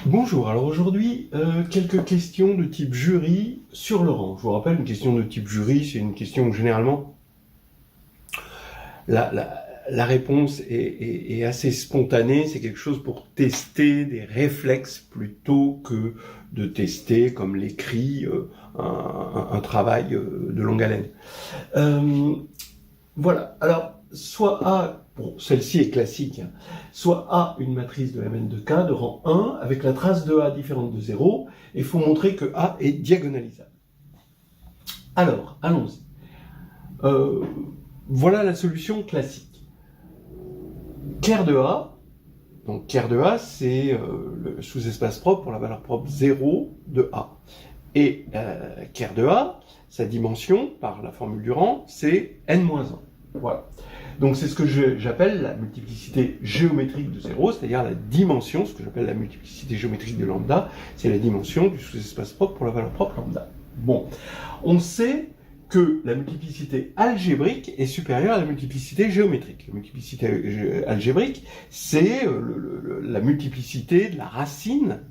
Bonjour, alors aujourd'hui, quelques questions de type jury sur le rang. Je vous rappelle, une question de type jury, c'est une question où généralement la réponse est assez spontanée, c'est quelque chose pour tester des réflexes plutôt que de tester, comme l'écrit, un travail de longue haleine. Voilà, alors soit A, bon, celle-ci est classique, hein, soit A, une matrice de Mn de K de rang 1 avec la trace de A différente de 0, et il faut montrer que A est diagonalisable. Alors, allons-y. Voilà la solution classique. Ker de A, donc Ker de A, c'est le sous-espace propre pour la valeur propre 0 de A. Et Ker de A, sa dimension, par la formule du rang, c'est n-1. Voilà. Donc c'est ce que j'appelle la multiplicité géométrique de 0, c'est-à-dire la dimension, ce que j'appelle la multiplicité géométrique de lambda, c'est la dimension du sous-espace propre pour la valeur propre lambda. Bon, on sait que la multiplicité algébrique est supérieure à la multiplicité géométrique. La multiplicité algébrique, c'est la multiplicité de la racine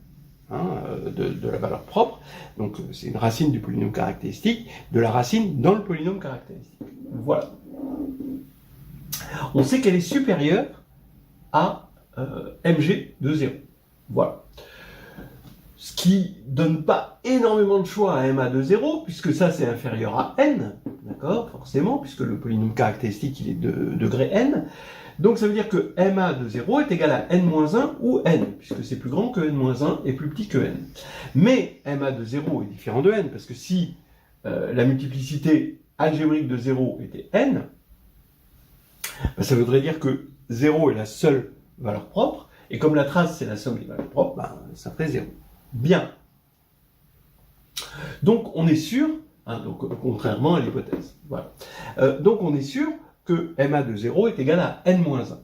de la valeur propre, donc c'est une racine du polynôme caractéristique, de la racine dans le polynôme caractéristique. Voilà. On sait qu'elle est supérieure à mg de 0. Voilà. Ce qui donne pas énormément de choix à ma de 0, puisque ça c'est inférieur à n, d'accord, forcément, puisque le polynôme caractéristique il est de degré n. Donc ça veut dire que ma de 0 est égal à n-1 ou n, puisque c'est plus grand que n-1 et plus petit que n. Mais ma de 0 est différent de n, parce que si la multiplicité algébrique de 0 était n, ben, ça voudrait dire que 0 est la seule valeur propre, et comme la trace c'est la somme des valeurs propres, ben, ça fait 0. Bien. Donc on est sûr, donc, contrairement à l'hypothèse, voilà. Donc on est sûr que ma de 0 est égal à n-1.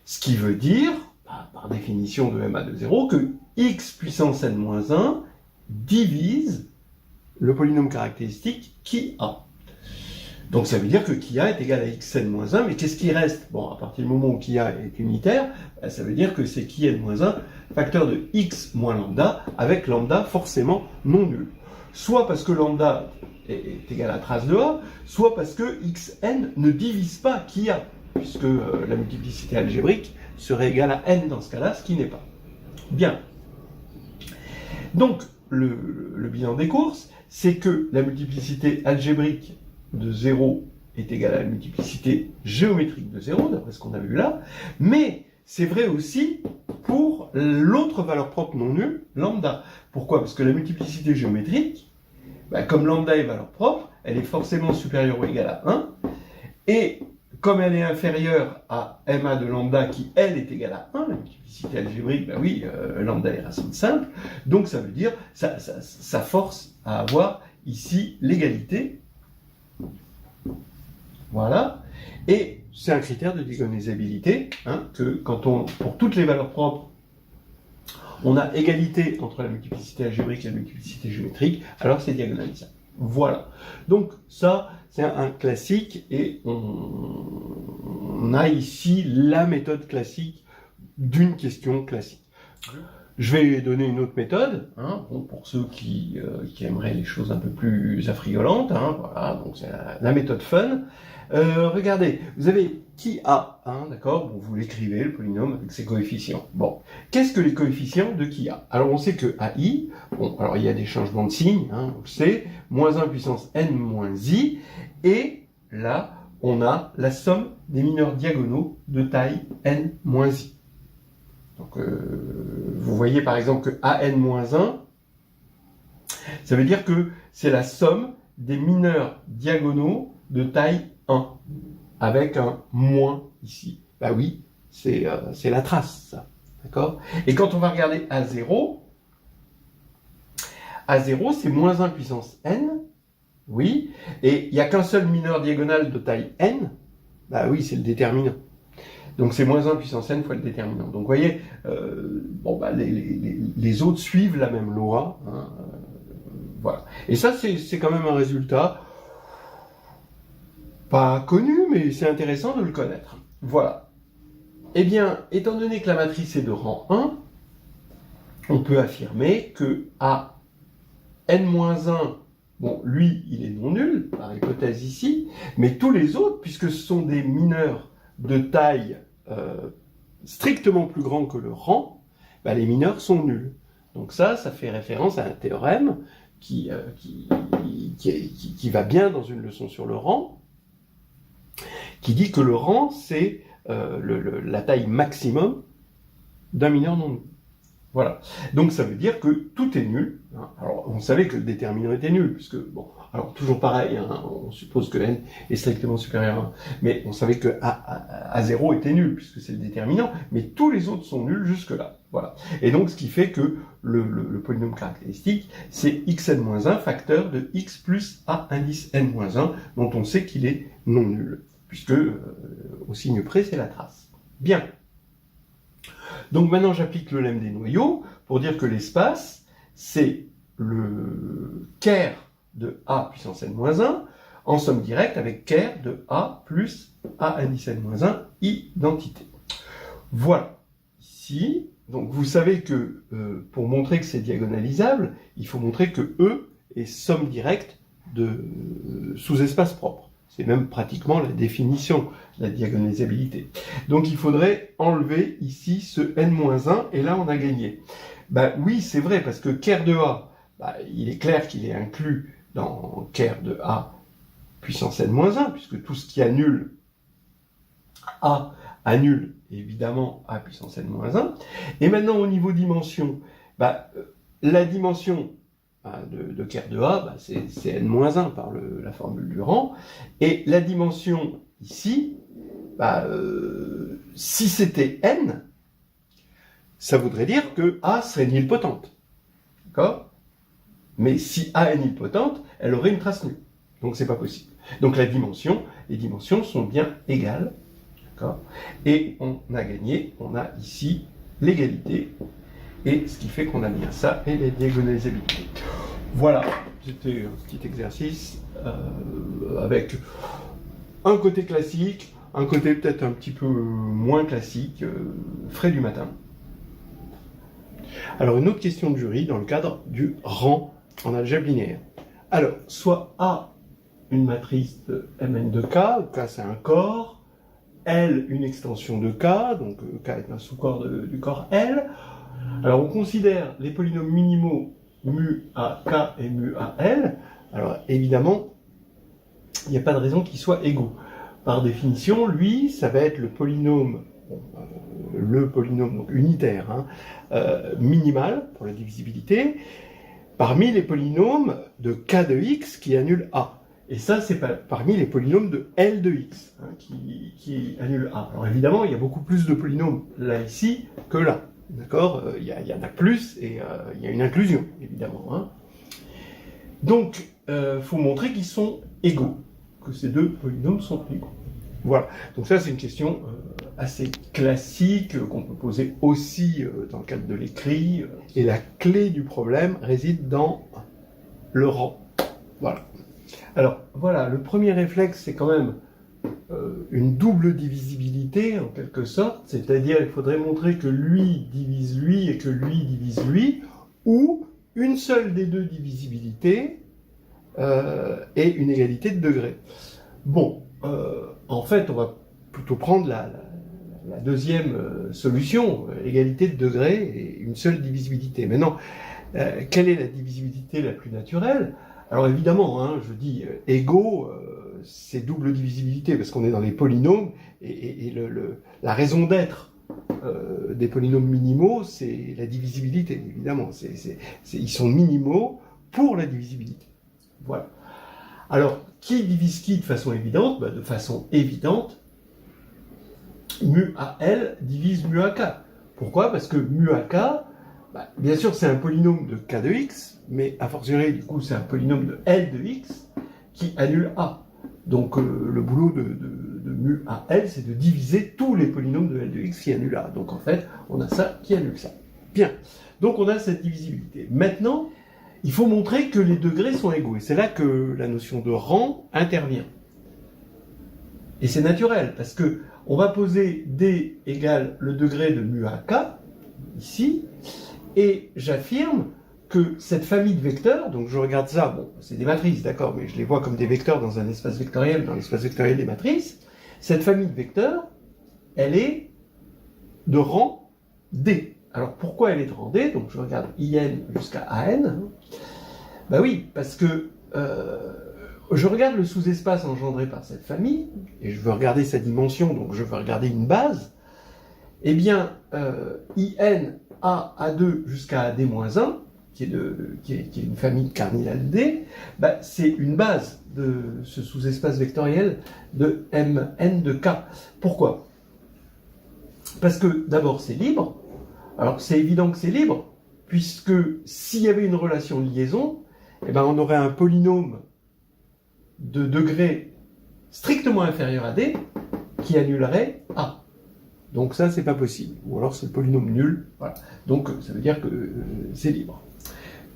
Ce qui veut dire, par définition de ma de 0, que x puissance n-1 divise le polynôme caractéristique qui a. Donc ça veut dire que Kia est égal à xn-1, mais qu'est-ce qui reste? Bon, à partir du moment où Kia est unitaire, ça veut dire que c'est Kn-1 facteur de x moins lambda, avec lambda forcément non nul. Soit parce que lambda est égal à trace de A, soit parce que xn ne divise pas Kia, puisque la multiplicité algébrique serait égale à n dans ce cas-là, ce qui n'est pas. Bien. Donc, le bilan des courses, c'est que la multiplicité algébrique de 0 est égale à la multiplicité géométrique de 0, d'après ce qu'on a vu là, mais c'est vrai aussi pour l'autre valeur propre non nulle, lambda. Pourquoi? Parce que la multiplicité géométrique, comme lambda est valeur propre, elle est forcément supérieure ou égale à 1, et comme elle est inférieure à ma de lambda qui, elle, est égale à 1, la multiplicité algébrique, lambda est racine simple, donc ça veut dire, ça force à avoir ici l'égalité. Voilà. Et c'est un critère de diagonalisabilité, que pour toutes les valeurs propres, on a égalité entre la multiplicité algébrique et la multiplicité géométrique, alors c'est diagonalisable. Voilà. Donc ça, c'est un classique, et on a ici la méthode classique d'une question classique. Je vais donner une autre méthode, pour ceux qui aimeraient les choses un peu plus affriolantes, voilà, donc c'est la méthode fun. Regardez, vous avez qui a, d'accord, bon, vous l'écrivez, le polynôme avec ses coefficients. Bon, qu'est-ce que les coefficients de qui a? Alors on sait que AI, bon, alors il y a des changements de signe, on le sait, moins 1 puissance n moins i, et là, on a la somme des mineurs diagonaux de taille n moins i. Donc, vous voyez par exemple que AN-1, ça veut dire que c'est la somme des mineurs diagonaux de taille 1, avec un moins ici. Bah oui, c'est la trace, ça. D'accord? Et quand on va regarder A0, c'est moins 1 puissance n, oui, et il n'y a qu'un seul mineur diagonal de taille n, bah oui, c'est le déterminant. Donc c'est moins 1 puissance n fois le déterminant. Donc vous voyez, les autres suivent la même loi. Voilà. Et ça, c'est quand même un résultat pas connu, mais c'est intéressant de le connaître. Voilà. Eh bien, étant donné que la matrice est de rang 1, on peut affirmer que à n-1, bon, lui, il est non nul, par hypothèse ici, mais tous les autres, puisque ce sont des mineurs de taille strictement plus grand que le rang, bah, les mineurs sont nuls. Donc ça fait référence à un théorème qui va bien dans une leçon sur le rang, qui dit que le rang, c'est la taille maximum d'un mineur non nul. Voilà. Donc ça veut dire que tout est nul. Alors on savait que le déterminant était nul, puisque, bon, alors toujours pareil, hein, on suppose que n est strictement supérieur à 1, mais on savait que A0 était nul, puisque c'est le déterminant, mais tous les autres sont nuls jusque-là. Voilà. Et donc ce qui fait que le polynôme caractéristique, c'est xn-1 facteur de x plus a indice n-1, dont on sait qu'il est non nul, puisque au signe près, c'est la trace. Bien. Donc maintenant, j'applique le lemme des noyaux pour dire que l'espace, c'est le ker de a puissance n-1 en somme directe avec ker de a plus a indice n-1 identité. Voilà. Ici, donc vous savez que pour montrer que c'est diagonalisable, il faut montrer que E est somme directe de sous-espace propre. C'est même pratiquement la définition de la diagonalisabilité. Donc il faudrait enlever ici ce n-1, et là on a gagné. Ben oui, c'est vrai, parce que ker de A, ben, il est clair qu'il est inclus dans ker de A puissance n-1, puisque tout ce qui annule A annule évidemment A puissance n-1. Et maintenant au niveau dimension, ben, la dimension de ker de A, bah, c'est n-1 par la formule du rang. Et la dimension ici, bah, si c'était n, ça voudrait dire que A serait nilpotente. D'accord? Mais si A est nilpotente, elle aurait une trace nulle. Donc c'est pas possible. Donc les dimensions sont bien égales. D'accord? Et on a gagné, on a ici l'égalité. Et ce qui fait qu'on a bien ça et les diagonalisabilités. Voilà, c'était un petit exercice avec un côté classique, un côté peut-être un petit peu moins classique, frais du matin. Alors une autre question de jury dans le cadre du rang en algèbre linéaire. Alors, soit A, une matrice de Mn de K, K c'est un corps, L une extension de K, donc K est un sous-corps du corps L. Alors on considère les polynômes minimaux mu à K et mu à L. Alors évidemment, il n'y a pas de raison qu'ils soient égaux. Par définition, lui, ça va être le polynôme donc unitaire, hein, minimal pour la divisibilité, parmi les polynômes de K de x qui annulent A. Et ça, c'est parmi les polynômes de L de x hein, qui annulent A. Alors évidemment, il y a beaucoup plus de polynômes là, ici, que là. D'accord, il y en a plus et il y a une inclusion, évidemment. Hein. Donc, faut montrer qu'ils sont égaux, que ces deux polynômes sont égaux. Voilà, donc ça c'est une question assez classique qu'on peut poser aussi dans le cadre de l'écrit. Et la clé du problème réside dans le rang. Voilà. Alors, voilà, le premier réflexe, c'est quand même une double divisibilité en quelque sorte, c'est-à-dire il faudrait montrer que lui divise lui et que lui divise lui, ou une seule des deux divisibilités et une égalité de degrés. Bon, en fait, on va plutôt prendre la deuxième solution, égalité de degrés et une seule divisibilité. Maintenant, quelle est la divisibilité la plus naturelle? Alors évidemment, hein, je dis égaux, c'est double divisibilité parce qu'on est dans les polynômes et la raison d'être des polynômes minimaux, c'est la divisibilité, évidemment. Ils sont minimaux pour la divisibilité. Voilà. Alors, qui divise qui de façon évidente? De façon évidente, mu à L divise mu à K. Pourquoi? Parce que mu à K, bien sûr, c'est un polynôme de K de x, mais a fortiori, du coup, c'est un polynôme de L de x qui annule A. Donc, le boulot de mu à L, c'est de diviser tous les polynômes de L de x qui annulent A. Donc, en fait, on a ça qui annule ça. Bien. Donc, on a cette divisibilité. Maintenant, il faut montrer que les degrés sont égaux. Et c'est là que la notion de rang intervient. Et c'est naturel, parce que on va poser D égale le degré de mu à K, ici, Et j'affirme que cette famille de vecteurs, donc je regarde ça, bon, c'est des matrices, d'accord, mais je les vois comme des vecteurs dans un espace vectoriel, dans l'espace vectoriel des matrices. Cette famille de vecteurs, elle est de rang D. Alors pourquoi elle est de rang D? Donc je regarde IN jusqu'à AN. Ben oui, parce que je regarde le sous-espace engendré par cette famille, et je veux regarder sa dimension, donc je veux regarder une base. Eh bien, IN A2 jusqu'à AD-1, qui est une famille cardinale D, bah, c'est une base de ce sous-espace vectoriel de Mn de K. Pourquoi? Parce que d'abord c'est libre. Alors c'est évident que c'est libre, puisque s'il y avait une relation de liaison, eh ben, on aurait un polynôme de degré strictement inférieur à D qui annulerait A. Donc ça, c'est pas possible. Ou alors c'est le polynôme nul. Voilà. Donc ça veut dire que c'est libre.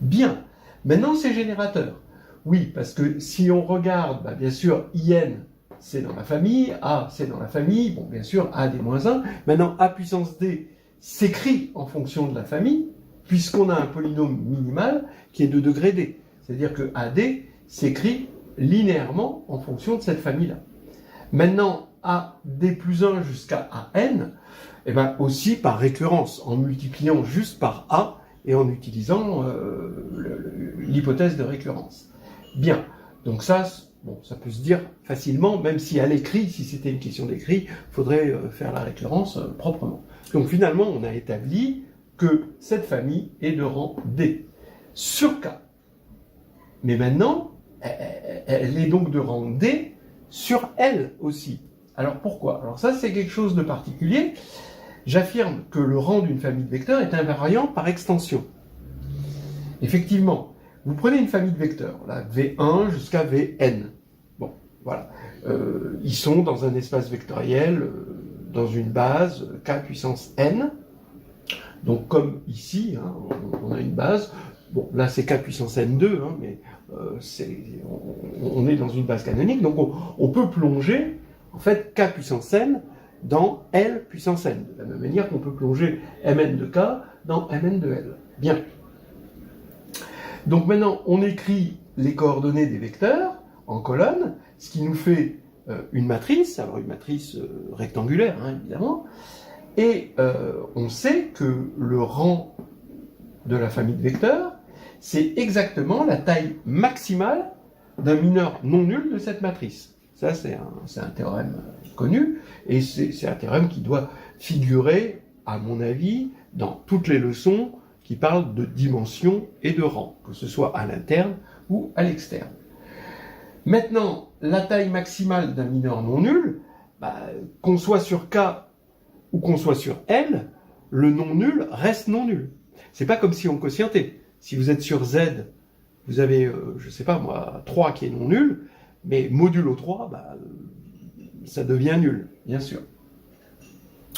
Bien. Maintenant, c'est générateur. Oui, parce que si on regarde, bah, bien sûr, IN, c'est dans la famille, A, c'est dans la famille, bon, bien sûr, A D-1. Maintenant, A puissance D s'écrit en fonction de la famille, puisqu'on a un polynôme minimal qui est de degré D. C'est-à-dire que AD s'écrit linéairement en fonction de cette famille-là. Maintenant, AD plus 1 jusqu'à AN, et ben aussi par récurrence, en multipliant juste par A et en utilisant l'hypothèse de récurrence. Bien, donc ça, bon, ça peut se dire facilement, même si à l'écrit, si c'était une question d'écrit, il faudrait faire la récurrence proprement. Donc finalement, on a établi que cette famille est de rang D sur K. Mais maintenant, elle est donc de rang D sur L aussi. Alors pourquoi? Alors ça, c'est quelque chose de particulier. J'affirme que le rang d'une famille de vecteurs est invariant par extension. Effectivement, vous prenez une famille de vecteurs, là, V1 jusqu'à Vn. Bon, voilà. Ils sont dans un espace vectoriel, dans une base K puissance n. Donc comme ici, hein, on a une base. Bon, là c'est K puissance n2, hein, mais on est dans une base canonique, donc on peut plonger, en fait, K puissance n dans L puissance n, de la même manière qu'on peut plonger Mn de K dans Mn de L. Bien. Donc maintenant, on écrit les coordonnées des vecteurs en colonne, ce qui nous fait une matrice, alors une matrice rectangulaire, hein, évidemment, et on sait que le rang de la famille de vecteurs, c'est exactement la taille maximale d'un mineur non nul de cette matrice. Ça, c'est un théorème connu, et c'est un théorème qui doit figurer, à mon avis, dans toutes les leçons qui parlent de dimension et de rang, que ce soit à l'interne ou à l'externe. Maintenant, la taille maximale d'un mineur non nul, bah, qu'on soit sur K ou qu'on soit sur L, le non nul reste non nul. C'est pas comme si on quotientait. Si vous êtes sur Z, vous avez, je sais pas moi, 3 qui est non nul, mais modulo 3, bah, ça devient nul, bien sûr.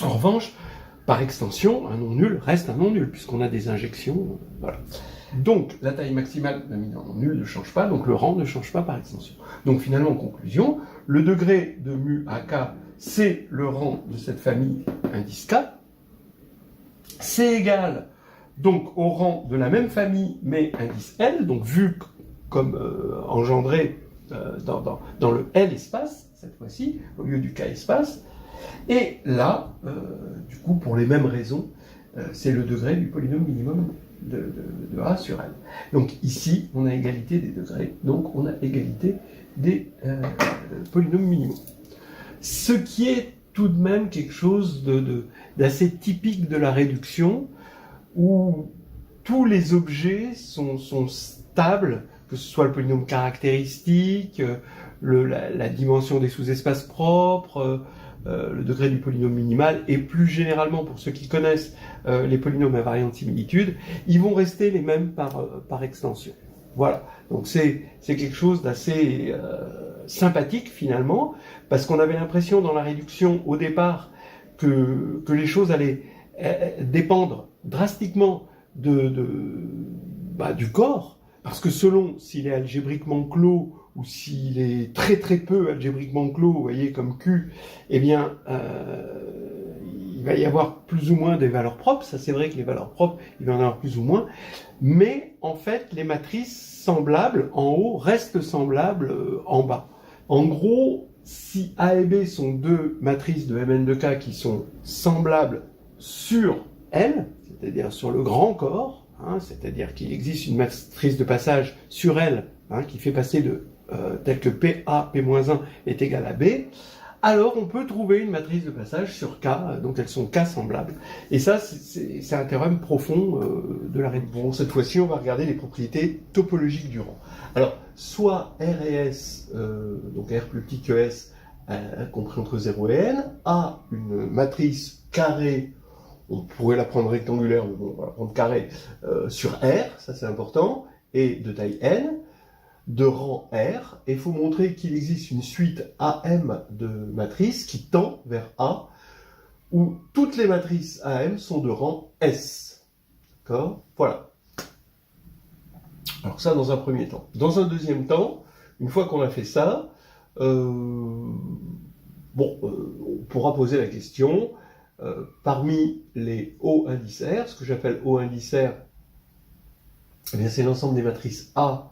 En revanche, par extension, un non nul reste un non nul, puisqu'on a des injections, voilà. Donc, la taille maximale d'un mineur non nul ne change pas, donc le rang ne change pas par extension. Donc finalement, en conclusion, le degré de mu à K, c'est le rang de cette famille indice K. C'est égal donc au rang de la même famille, mais indice L, donc vu comme engendré dans le L espace, cette fois-ci, au lieu du K espace. Et là, du coup, pour les mêmes raisons, c'est le degré du polynôme minimum de A sur L. Donc ici, on a égalité des degrés, donc on a égalité des polynômes minimaux. Ce qui est tout de même quelque chose d'assez typique de la réduction, où tous les objets sont stables, que ce soit le polynôme caractéristique, la dimension des sous-espaces propres, le degré du polynôme minimal, et plus généralement, pour ceux qui connaissent les polynômes invariants de similitude, ils vont rester les mêmes par extension. Voilà, donc c'est quelque chose d'assez sympathique finalement, parce qu'on avait l'impression dans la réduction au départ que les choses allaient dépendre drastiquement du corps, parce que selon s'il est algébriquement clos ou s'il est très très peu algébriquement clos, vous voyez comme Q, eh bien il va y avoir plus ou moins des valeurs propres, ça c'est vrai que les valeurs propres, il va y en avoir plus ou moins, mais en fait, les matrices semblables en haut restent semblables en bas. En gros, si A et B sont deux matrices de Mn de K qui sont semblables sur L, c'est-à-dire sur le grand corps, hein, c'est-à-dire qu'il existe une matrice de passage sur L hein, qui fait passer de tel que PA, P-1 est égal à B, alors on peut trouver une matrice de passage sur K, donc elles sont K semblables. Et ça, c'est un théorème profond de la réduction. Bon, cette fois-ci, on va regarder les propriétés topologiques du rang. Alors, soit R et S, donc R plus petit que S, compris entre 0 et N, a une matrice carrée, on pourrait la prendre rectangulaire, mais bon, on va la prendre carrée, sur R, ça c'est important, et de taille N, de rang R, et il faut montrer qu'il existe une suite AM de matrices qui tend vers A, où toutes les matrices AM sont de rang S. D'accord? Voilà. Alors ça dans un premier temps. Dans un deuxième temps, une fois qu'on a fait ça, on pourra poser la question, parmi les O indicaires, ce que j'appelle O indicaires, eh c'est l'ensemble des matrices A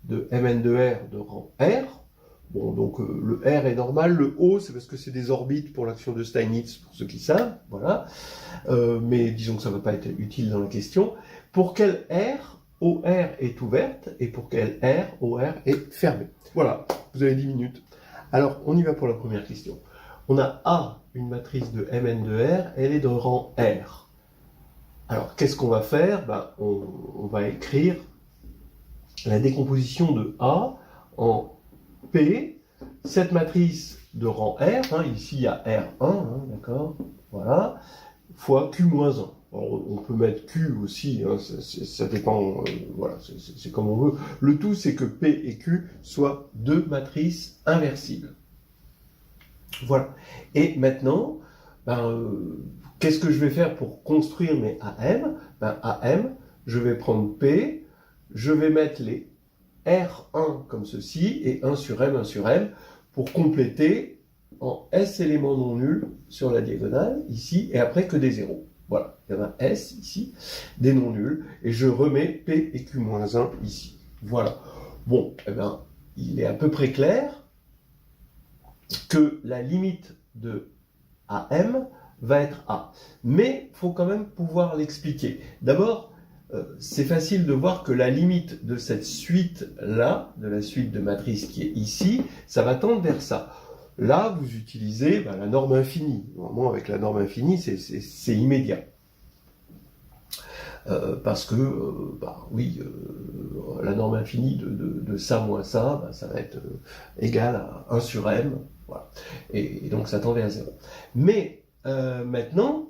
de Mn de R de rang R. Bon, donc le R est normal, le O c'est parce que c'est des orbites pour l'action de Steinitz, pour ceux qui savent, voilà. Mais disons que ça ne va pas être utile dans la question. Pour quel R, OR est ouverte, et pour quel R, OR est fermée. Voilà, vous avez 10 minutes. Alors, on y va pour la première question. On a A, une matrice de Mn de R, elle est de rang R. Alors, qu'est-ce qu'on va faire? On va écrire la décomposition de A en P, cette matrice de rang R, hein, ici il y a R1, hein, d'accord, voilà, fois Q-1. On peut mettre Q aussi, hein, ça dépend, voilà, c'est comme on veut. Le tout, c'est que P et Q soient deux matrices inversibles. Voilà. Et maintenant, qu'est-ce que je vais faire pour construire mes AM? AM, je vais prendre P, je vais mettre les R1 comme ceci, et 1 sur M, pour compléter en S éléments non nuls sur la diagonale, ici, et après que des zéros. Voilà, il y en a S ici, des non nuls, et je remets P et Q-1 ici. Voilà. Bon, il est à peu près clair que la limite de AM va être A. Mais il faut quand même pouvoir l'expliquer. D'abord, c'est facile de voir que la limite de cette suite-là, de la suite de matrices qui est ici, ça va tendre vers ça. Là, vous utilisez la norme infinie. Normalement, avec la norme infinie, c'est immédiat. Parce que, la norme infinie de ça moins ça, ça va être égal à 1 sur M. Voilà. Et donc, ça tend vers 0. Mais, maintenant,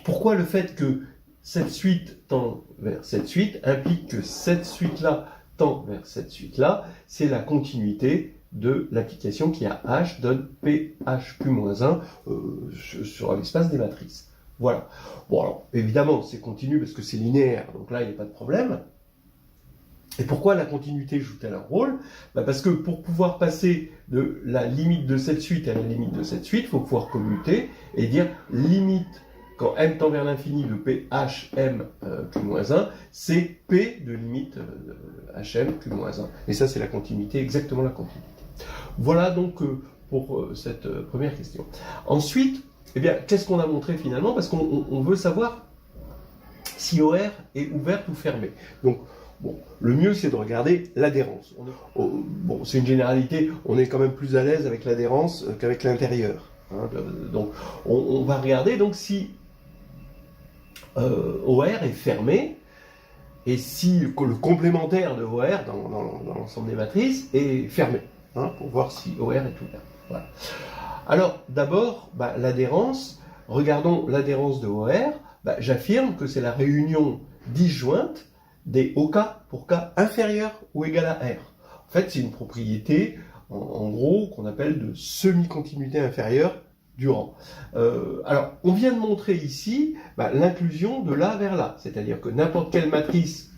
pourquoi le fait que cette suite tend vers cette suite implique que cette suite-là tend vers cette suite-là, c'est la continuité de l'application qui a H donne PHQ-1 sur l'espace des matrices. Voilà. Bon, alors, évidemment, c'est continu parce que c'est linéaire, donc là, il n'y a pas de problème. Et pourquoi la continuité joue-t-elle un rôle? Parce que pour pouvoir passer de la limite de cette suite à la limite de cette suite, il faut pouvoir commuter et dire limite quand m tend vers l'infini de PHM Q-1, c'est P de limite HM Q-1. Et ça, c'est la continuité, exactement la continuité. Voilà donc pour cette première question. Ensuite, qu'est-ce qu'on a montré finalement? Parce qu'on veut savoir si OR est ouverte ou fermée. Donc, le mieux, c'est de regarder l'adhérence. C'est une généralité, on est quand même plus à l'aise avec l'adhérence qu'avec l'intérieur. Hein, donc, on va regarder donc si OR est fermé, et si le complémentaire de OR dans l'ensemble des matrices est fermé, hein, pour voir si OR est ouvert. Voilà. Alors, d'abord, l'adhérence, regardons l'adhérence de OR, j'affirme que c'est la réunion disjointe des OK pour K inférieur ou égal à R. En fait, c'est une propriété, en gros, qu'on appelle de semi-continuité inférieure du rang. Alors, on vient de montrer ici l'inclusion de là vers là, c'est-à-dire que n'importe quelle matrice,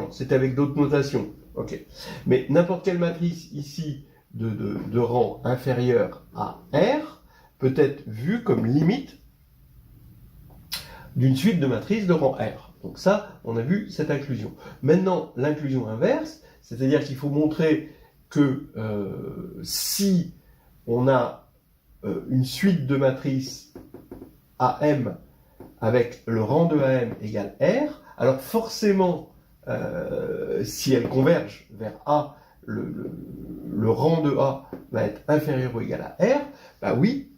c'est avec d'autres notations, ok, mais n'importe quelle matrice ici de rang inférieur à R peut être vue comme limite d'une suite de matrices de rang R. Donc ça, on a vu cette inclusion. Maintenant, l'inclusion inverse, c'est-à-dire qu'il faut montrer que si on a une suite de matrices AM avec le rang de AM égale R, alors forcément, si elles convergent vers A, le rang de A va être inférieur ou égal à R, bah oui,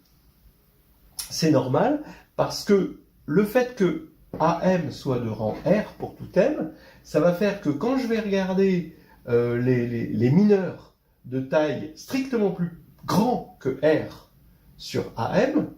c'est normal, parce que le fait que AM soit de rang R pour tout M, ça va faire que quand je vais regarder les mineurs de taille strictement plus grand que R sur AM,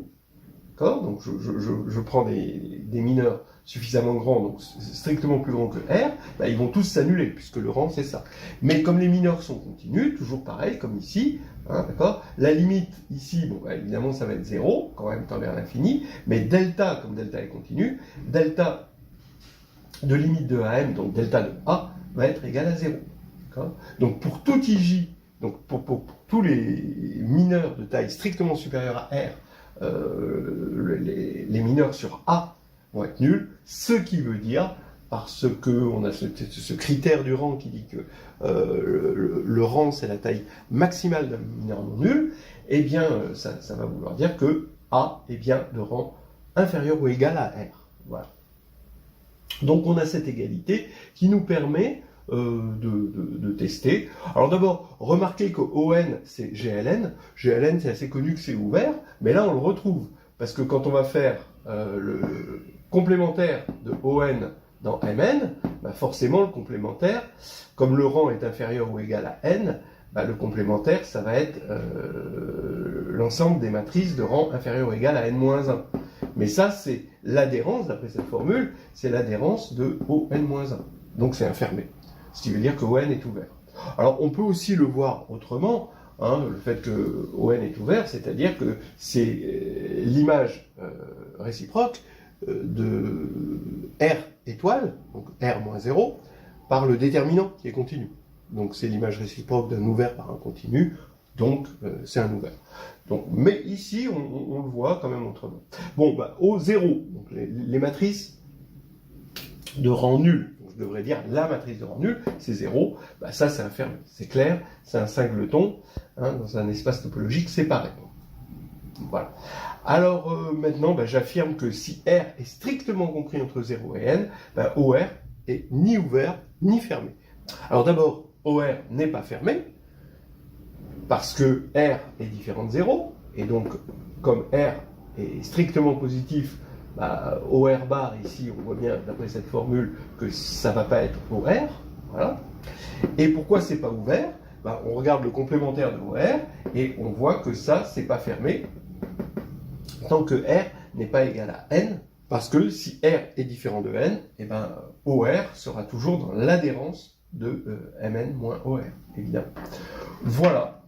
d'accord, donc je prends des mineurs suffisamment grands, donc strictement plus grands que R, bah, ils vont tous s'annuler, puisque le rang c'est ça. Mais comme les mineurs sont continus, toujours pareil, comme ici, hein, d'accord, la limite ici, bon, bah, évidemment ça va être 0, quand même tend vers l'infini, mais delta, comme delta est continu, delta de limite de AM, donc delta de A, va être égal à 0. Donc pour tout IJ, donc pour tous les mineurs de taille strictement supérieure à R, les mineurs sur A vont être nuls, ce qui veut dire, parce qu'on a ce critère du rang qui dit que le rang c'est la taille maximale d'un mineur non nul, eh bien ça va vouloir dire que A est bien de rang inférieur ou égal à R. Voilà. Donc on a cette égalité qui nous permet de tester. Alors d'abord, remarquez que ON c'est GLN. GLN c'est assez connu que c'est ouvert, mais là on le retrouve. Parce que quand on va faire le complémentaire de ON dans MN, bah forcément le complémentaire, comme le rang est inférieur ou égal à N, bah le complémentaire ça va être l'ensemble des matrices de rang inférieur ou égal à N-1. Mais ça c'est l'adhérence, d'après cette formule, c'est l'adhérence de ON-1. Donc c'est un fermé. Ce qui veut dire que ON est ouvert. Alors on peut aussi le voir autrement, hein, le fait que ON est ouvert, c'est-à-dire que c'est l'image réciproque de R étoile, donc R-0, par le déterminant qui est continu. Donc c'est l'image réciproque d'un ouvert par un continu, donc c'est un ouvert. Donc, mais ici, on le voit quand même autrement. Bon, bah, au 0, donc les matrices de rang nul, donc je devrais dire la matrice de rang nul, c'est 0, bah, ça c'est un fermé, c'est clair, c'est un singleton, hein, dans un espace topologique séparé. Voilà. Alors maintenant, bah, j'affirme que si R est strictement compris entre 0 et N, bah, OR est ni ouvert ni fermé. Alors d'abord, OR n'est pas fermé, parce que R est différent de 0, et donc comme R est strictement positif, bah, OR bar ici, on voit bien d'après cette formule que ça ne va pas être OR, voilà. Et pourquoi c'est pas ouvert? Bah, on regarde le complémentaire de OR, et on voit que ça, c'est pas fermé, tant que R n'est pas égal à N, parce que si R est différent de N, et ben OR sera toujours dans l'adhérence de Mn moins OR, évidemment. Voilà.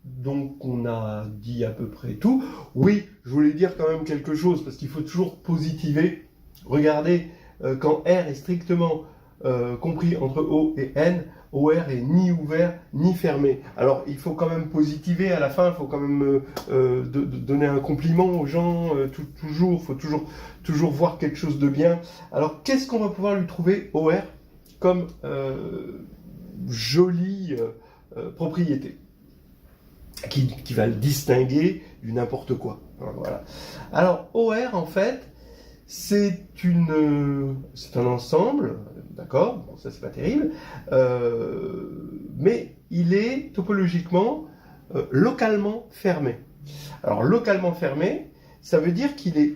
Donc on a dit à peu près tout. Oui, je voulais dire quand même quelque chose, parce qu'il faut toujours positiver. Regardez, quand R est strictement compris entre O et N, OR est ni ouvert ni fermé. Alors il faut quand même positiver à la fin, il faut quand même donner un compliment aux gens, il faut toujours voir quelque chose de bien. Alors qu'est-ce qu'on va pouvoir lui trouver OR comme jolie propriété qui va le distinguer du n'importe quoi. Voilà. Alors OR en fait c'est un ensemble, d'accord, bon, ça c'est pas terrible, mais il est topologiquement localement fermé. Alors localement fermé, ça veut dire qu'il est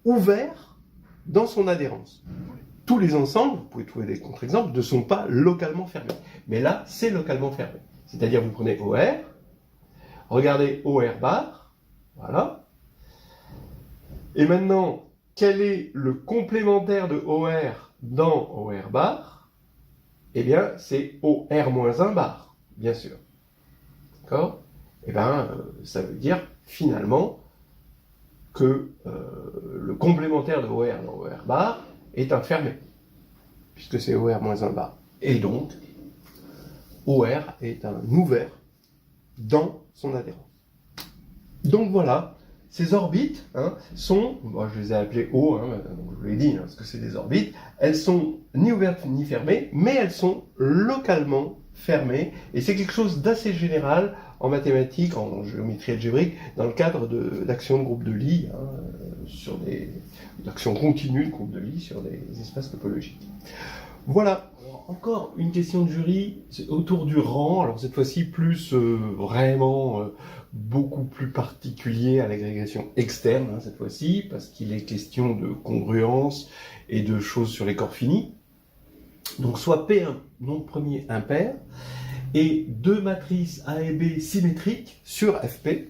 ouvert dans son adhérence. Tous les ensembles, vous pouvez trouver des contre-exemples, ne sont pas localement fermés. Mais là, c'est localement fermé. C'est-à-dire, vous prenez OR, regardez OR bar, voilà. Et maintenant, quel est le complémentaire de OR dans OR bar? Eh bien, c'est OR-1 bar, bien sûr. D'accord? Eh bien, ça veut dire, finalement, que le complémentaire de OR dans OR bar est un fermé, puisque c'est OR-1 bar. Et donc, OR est un ouvert dans son adhérence. Donc voilà, ces orbites sont, moi je les ai appelées O, donc je vous l'ai dit, parce que c'est des orbites, elles sont ni ouvertes ni fermées, mais elles sont localement fermées, et c'est quelque chose d'assez général en mathématiques, en géométrie algébrique, dans le cadre d'actions de groupe de Lie, sur d'actions continues de groupe de Lie sur des espaces topologiques. Voilà. Encore une question de jury autour du rang, alors cette fois-ci plus vraiment beaucoup plus particulier à l'agrégation externe, cette fois-ci, parce qu'il est question de congruence et de choses sur les corps finis. Donc soit P1, nombre premier impair, et deux matrices A et B symétriques sur Fp,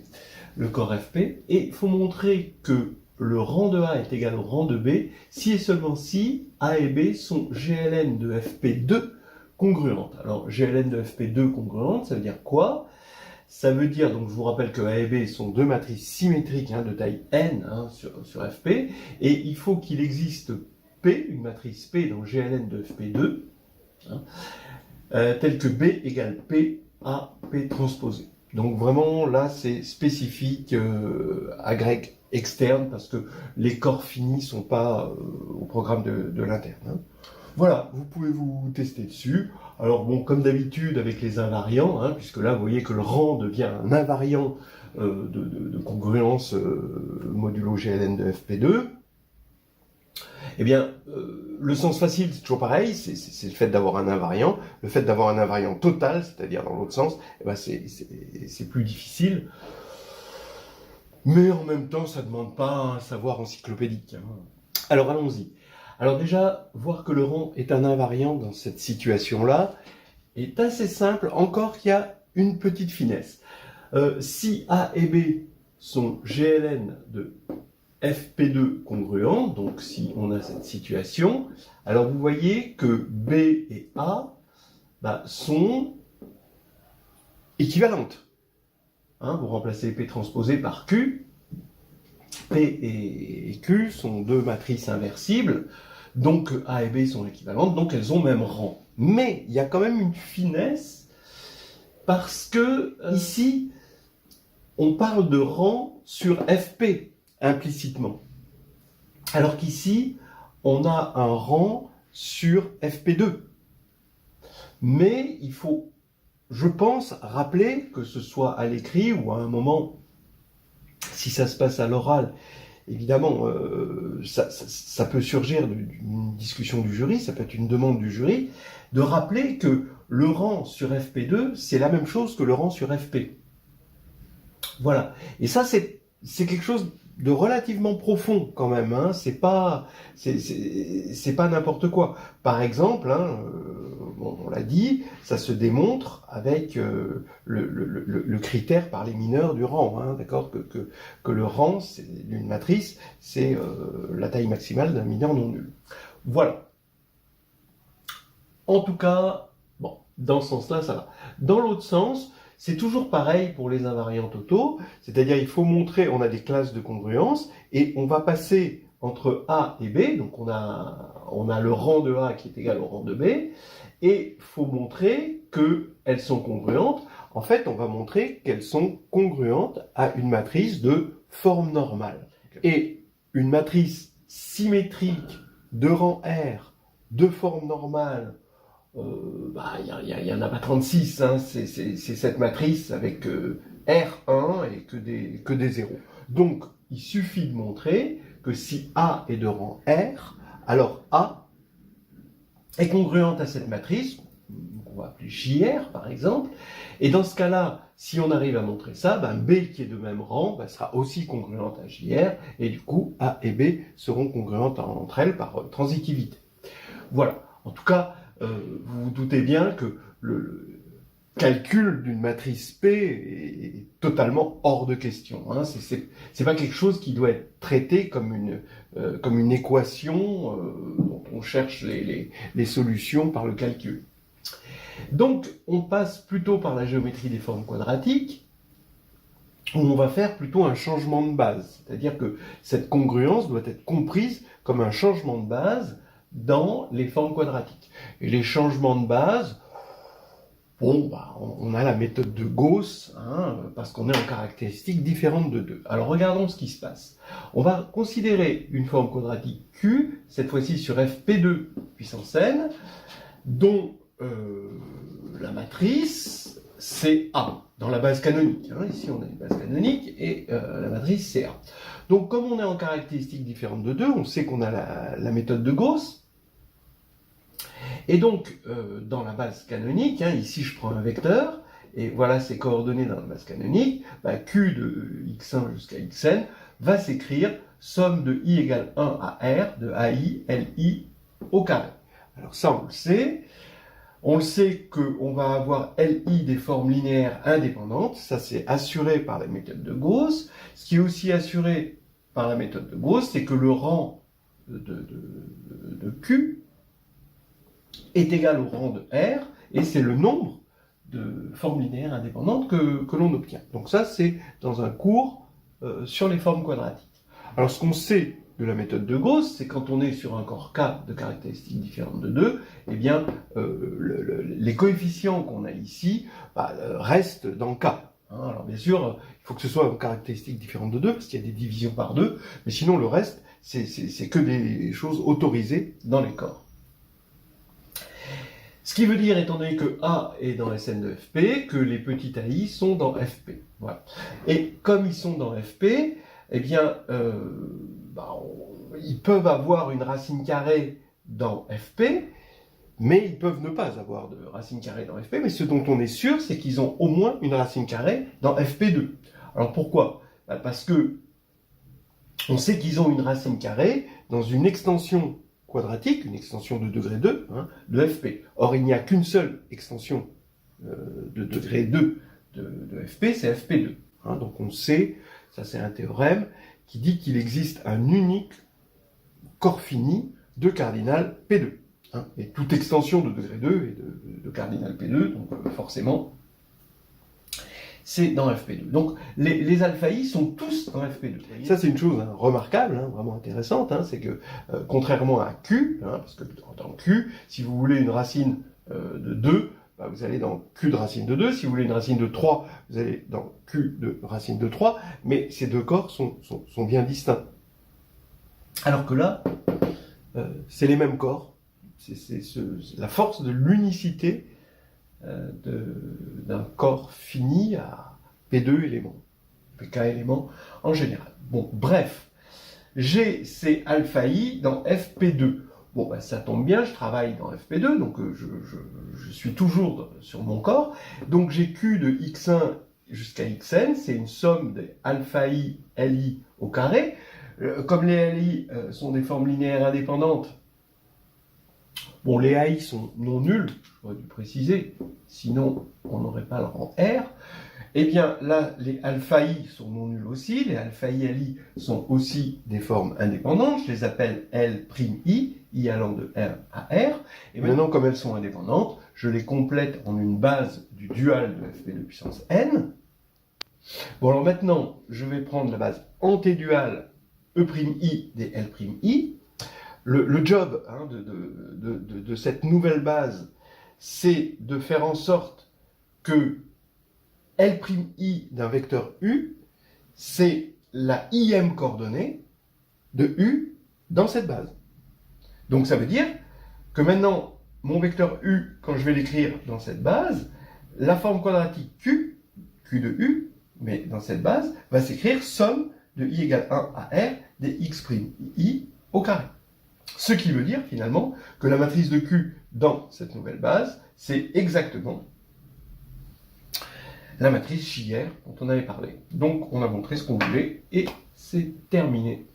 le corps Fp, et il faut montrer que le rang de A est égal au rang de B si et seulement si A et B sont GLN de Fp2 congruentes. Alors GLN de Fp2 congruentes, ça veut dire quoi? Ça veut dire, donc je vous rappelle que A et B sont deux matrices symétriques de taille n sur Fp, et il faut qu'il existe P, une matrice P dans GLN de Fp2, telle que B égale P à P transposé. Donc vraiment là c'est spécifique à grec externe parce que les corps finis sont pas au programme de l'interne. Voilà, vous pouvez vous tester dessus. Alors bon, comme d'habitude avec les invariants, puisque là vous voyez que le rang devient un invariant de congruence modulo GLN de Fp2. Eh bien, le sens facile, c'est toujours pareil, c'est le fait d'avoir un invariant. Le fait d'avoir un invariant total, c'est-à-dire dans l'autre sens, eh ben c'est plus difficile. Mais en même temps, ça ne demande pas un savoir encyclopédique. Alors allons-y. Alors déjà, voir que le rang est un invariant dans cette situation-là est assez simple, encore qu'il y a une petite finesse. Si A et B sont GLN de Fp2 congruent, donc si on a cette situation, alors vous voyez que B et A sont équivalentes. Vous remplacez P transposé par Q. P et Q sont deux matrices inversibles, donc A et B sont équivalentes, donc elles ont même rang. Mais il y a quand même une finesse, parce que ici, on parle de rang sur Fp, implicitement. Alors qu'ici, on a un rang sur Fp2. Mais il faut, je pense, rappeler, que ce soit à l'écrit ou à un moment, si ça se passe à l'oral, évidemment, ça peut surgir d'une discussion du jury, ça peut être une demande du jury, de rappeler que le rang sur Fp2, c'est la même chose que le rang sur Fp. Voilà. Et ça, c'est quelque chose de relativement profond quand même, c'est pas n'importe quoi. Par exemple, on l'a dit, ça se démontre avec le critère par les mineurs du rang, d'accord, que le rang d'une matrice, c'est la taille maximale d'un mineur non nul. Voilà. En tout cas, bon, dans ce sens-là, ça va. Dans l'autre sens, c'est toujours pareil pour les invariants totaux, c'est-à-dire il faut montrer, on a des classes de congruence, et on va passer entre A et B, donc on a le rang de A qui est égal au rang de B, et il faut montrer qu'elles sont congruentes. En fait, on va montrer qu'elles sont congruentes à une matrice de forme normale. Et une matrice symétrique de rang R, de forme normale, il y en a pas 36, c'est cette matrice avec R1 et que des zéros. Donc, il suffit de montrer que si A est de rang R, alors A est congruente à cette matrice, qu'on va appeler JR par exemple, et dans ce cas-là, si on arrive à montrer ça, B qui est de même rang sera aussi congruente à JR, et du coup A et B seront congruentes entre elles par transitivité. Voilà, en tout cas, vous vous doutez bien que le calcul d'une matrice P est totalement hors de question. C'est pas quelque chose qui doit être traité comme une équation dont on cherche les solutions par le calcul. Donc, on passe plutôt par la géométrie des formes quadratiques, où on va faire plutôt un changement de base. C'est-à-dire que cette congruence doit être comprise comme un changement de base dans les formes quadratiques. Et les changements de base, bon, bah, on a la méthode de Gauss, hein, parce qu'on est en caractéristiques différentes de 2. Alors regardons ce qui se passe. On va considérer une forme quadratique Q, cette fois-ci sur Fp2 puissance n, dont la matrice c'est A, dans la base canonique. Hein. Ici on a une base canonique et la matrice c'est A. Donc comme on est en caractéristiques différentes de 2, on sait qu'on a la méthode de Gauss. Et donc, dans la base canonique, hein, ici je prends un vecteur, et voilà ses coordonnées dans la base canonique, bah, Q de x1 jusqu'à xn va s'écrire somme de i égale 1 à r de ai li au carré. Alors ça on le sait. On le sait qu'on va avoir li des formes linéaires indépendantes, ça c'est assuré par la méthode de Gauss. Ce qui est aussi assuré par la méthode de Gauss, c'est que le rang de Q est égal au rang de R, et c'est le nombre de formes linéaires indépendantes que l'on obtient. Donc ça, c'est dans un cours sur les formes quadratiques. Alors ce qu'on sait de la méthode de Gauss, c'est quand on est sur un corps K de caractéristiques différentes de 2, eh bien, les coefficients qu'on a ici restent dans K. Alors bien sûr, il faut que ce soit une caractéristique différente de 2, parce qu'il y a des divisions par 2, mais sinon le reste, c'est que des choses autorisées dans les corps. Ce qui veut dire, étant donné que A est dans Sn de Fp, que les petits AI sont dans Fp. Voilà. Et comme ils sont dans Fp, eh bien, ils peuvent avoir une racine carrée dans Fp, mais ils peuvent ne pas avoir de racine carrée dans Fp, mais ce dont on est sûr, c'est qu'ils ont au moins une racine carrée dans Fp2. Alors pourquoi? Parce que on sait qu'ils ont une racine carrée dans une extension quadratique, une extension de degré 2, hein, de Fp. Or, il n'y a qu'une seule extension de degré 2 de Fp, c'est Fp2. Hein, donc on sait, ça c'est un théorème, qui dit qu'il existe un unique corps fini de cardinal P2. Hein, et toute extension de degré 2 est de cardinal P2, donc forcément, c'est dans Fp2. Donc les alpha I sont tous dans Fp2. Ça c'est une chose remarquable, vraiment intéressante, c'est que contrairement à Q, parce que dans Q, si vous voulez une racine de 2, vous allez dans Q de racine de 2, si vous voulez une racine de 3, vous allez dans Q de racine de 3, mais ces deux corps sont bien distincts. Alors que là, c'est les mêmes corps, c'est la force de l'unicité d'un corps fini à P2 éléments, Pk éléments en général. Bon, bref, j'ai ces alpha I dans Fp2. Bon, ça tombe bien, je travaille dans Fp2, donc je suis toujours sur mon corps. Donc j'ai Q de x1 jusqu'à xn, c'est une somme des alpha I, Li au carré. Comme les Li sont des formes linéaires indépendantes, bon, les AI sont non nuls, j'aurais dû préciser, sinon on n'aurait pas le rang R. Eh bien, là, les alpha I sont non nuls aussi, les alpha I, Li sont aussi des formes indépendantes, je les appelle L', I allant de R à R, et maintenant, comme elles sont indépendantes, je les complète en une base du dual de Fp2 puissance n. Bon, alors maintenant, je vais prendre la base antéduale E', des L', Le job de cette nouvelle base, c'est de faire en sorte que L'I d'un vecteur U, c'est la ième coordonnée de U dans cette base. Donc ça veut dire que maintenant, mon vecteur U, quand je vais l'écrire dans cette base, la forme quadratique Q de U, mais dans cette base, va s'écrire somme de I égale 1 à R des X' au carré. Ce qui veut dire finalement que la matrice de Q dans cette nouvelle base, c'est exactement la matrice Chière dont on avait parlé. Donc on a montré ce qu'on voulait et c'est terminé.